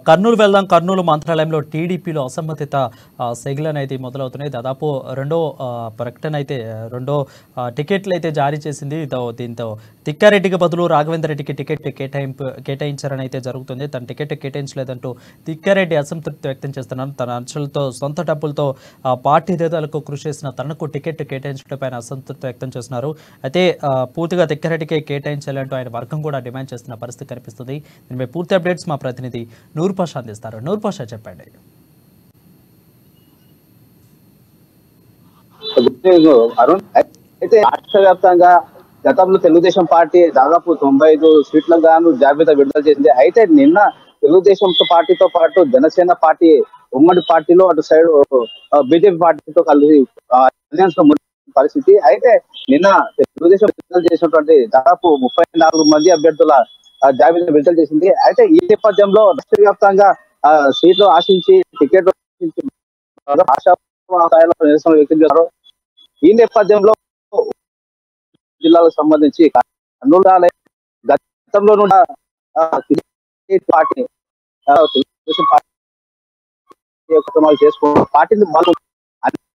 కర్నూలు వెళ్దాం. కర్నూలు మంత్రాలయంలో టీడీపీలో అసమ్మతిత సెగలనైతే మొదలవుతున్నాయి. దాదాపు రెండో ప్రకటన అయితే రెండో టికెట్లు అయితే జారీ చేసింది. దీంతో తిక్కారెడ్డికి బదులు రాఘవేంద్ర రెడ్డికి టికెట్ కేటాయించారని అయితే జరుగుతుంది. తన టికెట్ కేటాయించలేదంటూ తిక్కారెడ్డి అసంతృప్తి వ్యక్తం చేస్తున్నారు. తన అంశాలతో సొంత డబ్బులతో పార్టీ నేతలకు కృషి చేసిన తనకు టికెట్ కేటాయించడంపై అసంతృప్తి వ్యక్తం చేస్తున్నారు. అయితే పూర్తిగా తిక్కారెడ్డికే కేటాయించాలంటూ ఆయన వర్గం కూడా డిమాండ్ చేస్తున్న పరిస్థితి కనిపిస్తుంది. దీనిపై పూర్తి అప్డేట్స్ మా ప్రతినిధి నూర్ పాషా అందిస్తారు. నూర్ పాషా చెప్పండి. అరుణ్, అయితే రాష్ట్ర వ్యాప్తంగా గతంలో తెలుగుదేశం పార్టీ దాదాపు 95 సీట్లకు గాను జాబితా విడుదల చేసింది. అయితే నిన్న తెలుగుదేశం పార్టీతో పాటు జనసేన పార్టీ ఉమ్మడి పార్టీలో అటు సైడ్ బీజేపీ పార్టీతో కలిసి అలయన్స్ లో పరిస్థితి. అయితే నిన్న తెలుగుదేశం విడుదల చేసినటువంటి దాదాపు 34 మంది అభ్యర్థుల జాబితా విడుదల చేసింది. అయితే ఈ నేపథ్యంలో రాష్ట్ర వ్యాప్తంగా సీట్లు ఆశించి టికెట్ స్థాయిలో నిరసన వ్యక్తం చేశారు. ఈ నేపథ్యంలో జిల్లాలకు సంబంధించి కర్నూలు గతంలో పార్టీ తెలుగుదేశం పార్టీ చేసుకున్న పార్టీని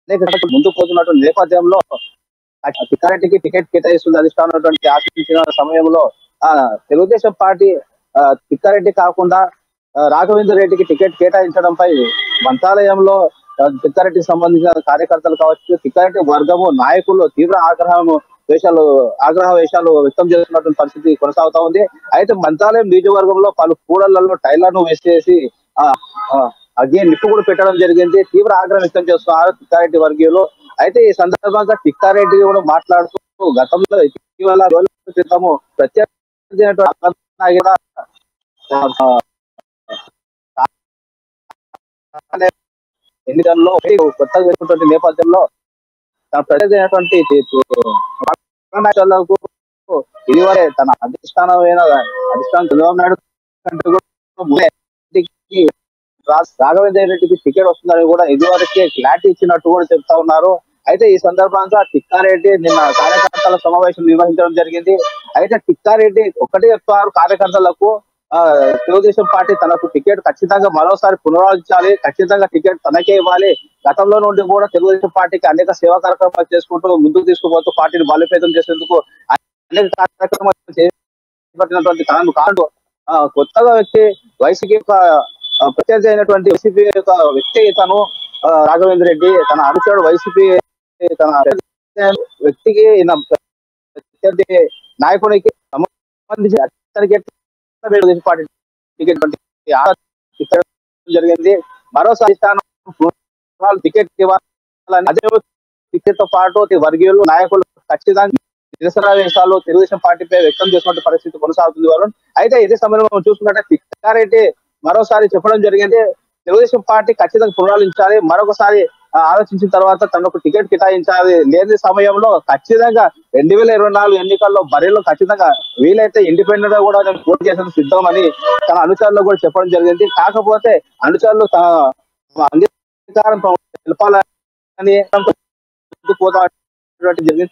అనేక ముందుకు పోతున్నటువంటి నేపథ్యంలో తిక్కారెడ్డికి టికెట్ కేటాయిస్తుంది అధిష్టానం ఆశించిన సమయంలో తెలుగుదేశం పార్టీ తిక్కారెడ్డి కాకుండా రాఘవేంద్ర రెడ్డికి టికెట్ కేటాయించడంపై మంత్రాలయంలో తిక్కారెడ్డికి సంబంధించిన కార్యకర్తలు కావచ్చు, తిక్కారెడ్డి వర్గము నాయకులు తీవ్ర ఆగ్రహ వేషాలు వ్యక్తం చేస్తున్నటువంటి పరిస్థితి కొనసాగుతా ఉంది. అయితే మంత్రాలయం నియోజకవర్గంలో పలు కూడళ్లలో టైర్లను వేసేసి అగేన్ నిప్పు కూడా పెట్టడం జరిగింది. తీవ్ర ఆగ్రహం వ్యక్తం చేస్తున్నారు తిక్కారెడ్డి వర్గీయులు. అయితే ఈ సందర్భంగా తిక్కారెడ్డి కూడా మాట్లాడుతూ గతంలో ఇటీవల రోజుల క్రితము ప్రత్యేక ఎన్నికల్లో కొత్తగా వేసుకున్నటువంటి నేపథ్యంలో తన ప్రత్యేకమైనటువంటి ఇదివరే తన అధిష్టానం చంద్రబాబు నాయుడు రాఘవేంద్ర రెడ్డికి టికెట్ వస్తుందని కూడా ఇదివరకే క్లారిటీ ఇచ్చినట్టు కూడా చెప్తా ఉన్నారు. అయితే ఈ సందర్భంగా తిక్కారెడ్డి నిన్న కార్యకర్తల సమావేశం నిర్వహించడం జరిగింది. అయితే తిక్కారెడ్డి ఒక్కటే చెప్తున్నారు కార్యకర్తలకు, తెలుగుదేశం పార్టీ తనకు టికెట్ ఖచ్చితంగా మరోసారి పునరాలోచించాలి, ఖచ్చితంగా టికెట్ తనకే ఇవ్వాలి. గతంలో నుండి కూడా తెలుగుదేశం పార్టీకి అనేక సేవా కార్యక్రమాలు చేసుకుంటూ ముందుకు తీసుకుపోతూ పార్టీని బలోపేతం చేసేందుకు అనేక కార్యక్రమాలు చేపట్టినటువంటి తనను కాదు కొత్తగా వ్యక్తి వైసీపీ ప్రత్యర్థి అయినటువంటి వైసీపీ యొక్క వ్యక్తి తను రాఘవేంద్ర రెడ్డి తన అనుచరుడు వైసీపీ తన వ్యక్తికి ప్రత్యర్థి నాయకునికి సంబంధించి పార్టీ టికెట్ జరిగింది. మరోసారి టికెట్ ఇవ్వాలని అదే టికెట్ తో పాటు వర్గీయులు నాయకులు ఖచ్చితంగా నిరసన వేషాలు తెలుగుదేశం పార్టీపై వ్యక్తం చేసిన పరిస్థితి కొనసాగుతుంది వరుణ్. అయితే ఇదే సమయంలో మనం చూసుకున్నట్టే తిక్కారెడ్డి మరోసారి చెప్పడం జరిగింది, తెలుగుదేశం పార్టీ ఖచ్చితంగా పునరాలించాలి, మరొకసారి ఆలోచించిన తర్వాత తనకు టికెట్ కేటాయించాలి, లేని సమయంలో ఖచ్చితంగా 2024 ఎన్నికల్లో బరిలో ఖచ్చితంగా వీలైతే ఇండిపెండెంట్ గా కూడా నేను పోటీ చేసేందుకు సిద్ధమని తన అనుచరులు కూడా చెప్పడం జరిగింది. కాకపోతే అనుచరులు తన అంగీకారం తెలపాలని పోతా జరిగింది.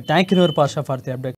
Thank you Noor Pasha for the update.